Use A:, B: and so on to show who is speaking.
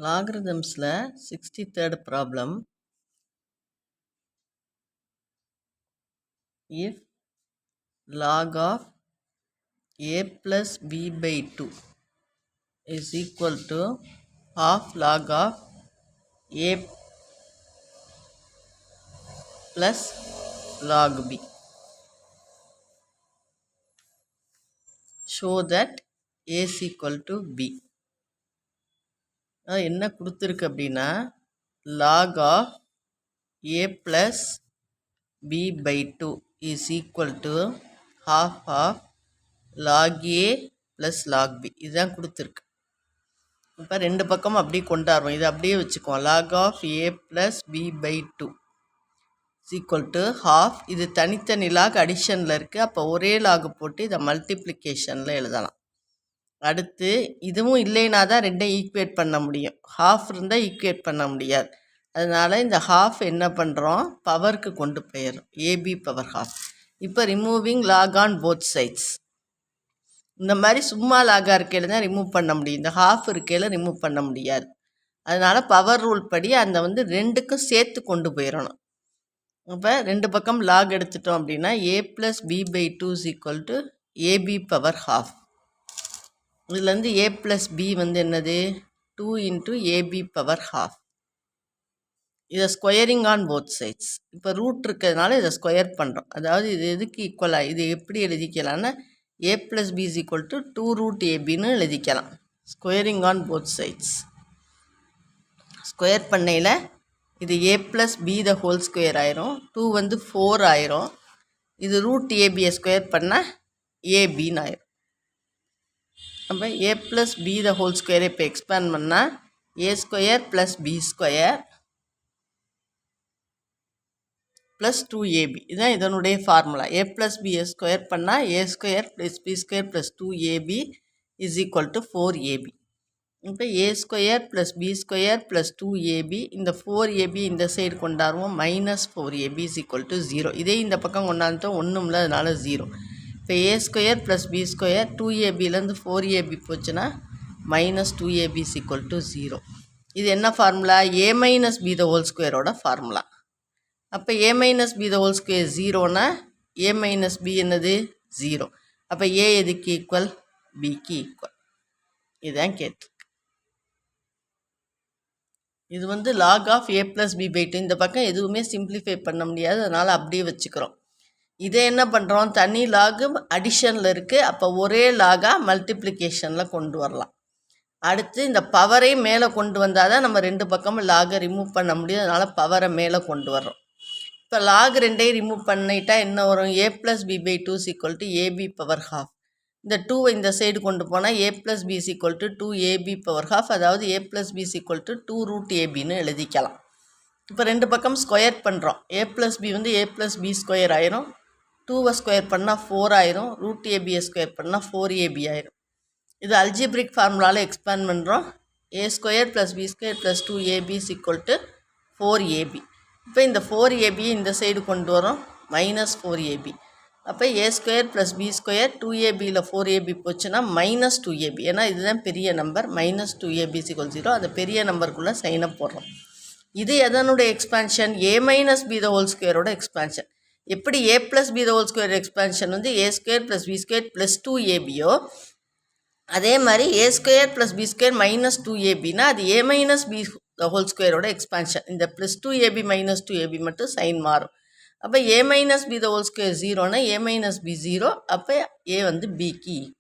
A: Logarithmsல 63rd problem. If log of a plus b by 2 is equal to half log of a plus log b, show that a is equal to b. என்ன கொடுத்துருக்கு அப்படின்னா log of a plus b by 2 is equal to half of log a plus log b. இதுதான் கொடுத்துருக்கு. இப்போ ரெண்டு பக்கம் அப்படியே கொண்டாடுறோம். இது அப்படியே வச்சுக்குவோம். log of a plus b by 2 is equal to half. இது தனித்தனி லாக் அடிஷனில் இருக்குது. அப்போ ஒரே லாக் போட்டு இதை மல்டிப்ளிகேஷனில் எழுதலாம். அடுத்து இதுவும் இல்லைனா தான் ரெண்டையும் ஈக்குவேட் பண்ண முடியும். ஹாஃப் இருந்தால் ஈக்குவேட் பண்ண முடியாது. அதனால் இந்த ஹாஃப் என்ன பண்ணுறோம், பவருக்கு கொண்டு போயிடும். AB power half. இப்போ removing lock on both sides. இந்த மாதிரி சும்மா லாகாக இருக்கையில் தான் ரிமூவ் பண்ண முடியும். இந்த ஹாஃப் இருக்கையில் ரிமூவ் பண்ண முடியாது. அதனால் பவர் ரூல் படி அந்த ரெண்டுக்கும் சேர்த்து கொண்டு போயிடணும். இப்போ ரெண்டு பக்கம் லாக் எடுத்துட்டோம் அப்படின்னா a + b by 2 is equal to AB power half. இதுலேருந்து a + b என்னது 2 × ஏபி பவர் ஹாஃப். இதை ஸ்கொயரிங் ஆன் போத் சைட்ஸ். இப்போ ரூட் இருக்கிறதுனால இதை ஸ்கொயர் பண்ணுறோம். அதாவது இது எதுக்கு ஈக்குவலாக இது எப்படி எழுதிக்கலாம்னா a + b is equal to 2√ab எழுதிக்கலாம். Squaring on both sides. Square பண்ணையில் இது a + b the whole square ஆயிரும். 2 4 ஆயிரும். இது √ab ஸ்கொயர் பண்ணால் ஏபின்னு ஆயிரும். அப்போ a + b the whole square இப்போ எக்ஸ்பேண்ட் பண்ணால் a² + b² + 2ab. இதுதான் இதனுடைய ஃபார்முலா. a + b ஸ்கொயர் பண்ணால் a² + b² + 2ab is equal to 4ab. இப்போ a² + b² + 2ab, இந்த 4ab இந்த சைடு கொண்டாடுவோம். -4ab is equal to 0. இதே இந்த பக்கம் கொண்டாந்துட்டோம், ஒன்றும் இல்லை, அதனால 0. இப்போ a² + b², 2abலேருந்து 4ab போச்சுன்னா -2ab is equal to 0. இது என்ன formula, a - b the whole squareோட ஃபார்முலா. அப்போ a - b the whole square 0னா a - b என்னது 0. அப்போ a எதுக்கு ஈக்குவல், bக்கு ஈக்குவல். இதுதான் கேட்டிருக்கு. இது log of a + b by 2. இந்த பக்கம் எதுவுமே சிம்பிளிஃபை பண்ண முடியாது, அதனால் அப்படியே வச்சுக்கிறோம். இதை என்ன பண்ணுறோம், தனி லாகு அடிஷனில் இருக்குது. அப்போ ஒரே லாகாக மல்டிப்ளிகேஷனில் கொண்டு வரலாம். அடுத்து இந்த பவரை மேலே கொண்டு வந்தால் தான் நம்ம ரெண்டு பக்கமும் லாகை ரிமூவ் பண்ண முடியும். அதனால் பவரை மேலே கொண்டு வர்றோம். இப்போ லாக் ரெண்டையும் ரிமூவ் பண்ணிட்டா என்ன வரும், a + b by 2 is equal to AB power half. இந்த 2வை இந்த சைடு கொண்டு போனால் a + b is equal to 2ab power half. அதாவது a + b is equal to 2√ab எழுதிக்கலாம். இப்போ ரெண்டு பக்கம் ஸ்கொயர் பண்ணுறோம். a + b a + b² ஆயிரும். 2வை ஸ்கொயர் பண்ணால் 4 ஆயிரும். √ab ஸ்கொயர் பண்ணால் 4ab ஆயிரும். இது அல்ஜிப்ரிக் ஃபார்முலாவில் எக்ஸ்பேண்ட் பண்ணுறோம். a² + b² + 2ab is equal to 4ab. இப்போ இந்த 4ab இந்த சைடு கொண்டு வரோம், -4ab. அப்போ a² + b², 2abயில் 4ab போச்சுன்னா -2ab. ஏன்னா இதுதான் பெரிய number. -2ab is equal to 0. அந்த பெரிய நம்பருக்குள்ளே சைனை போடுறோம். இது எதனுடைய expansion, a - b the whole squareோட எக்ஸ்பான்ஷன். எப்படி a + b the whole square expansion a² + b² + 2abயோ, அதே மாதிரி a² + b² - 2abனா அது a - b the whole squareோட எக்ஸ்பான்ஷன். இந்த +2ab -2ab மட்டும் சைன் மாறும். அப்போ a - b the whole square 0னா a - b 0. அப்போ a bக்கு ஈக்குவல்.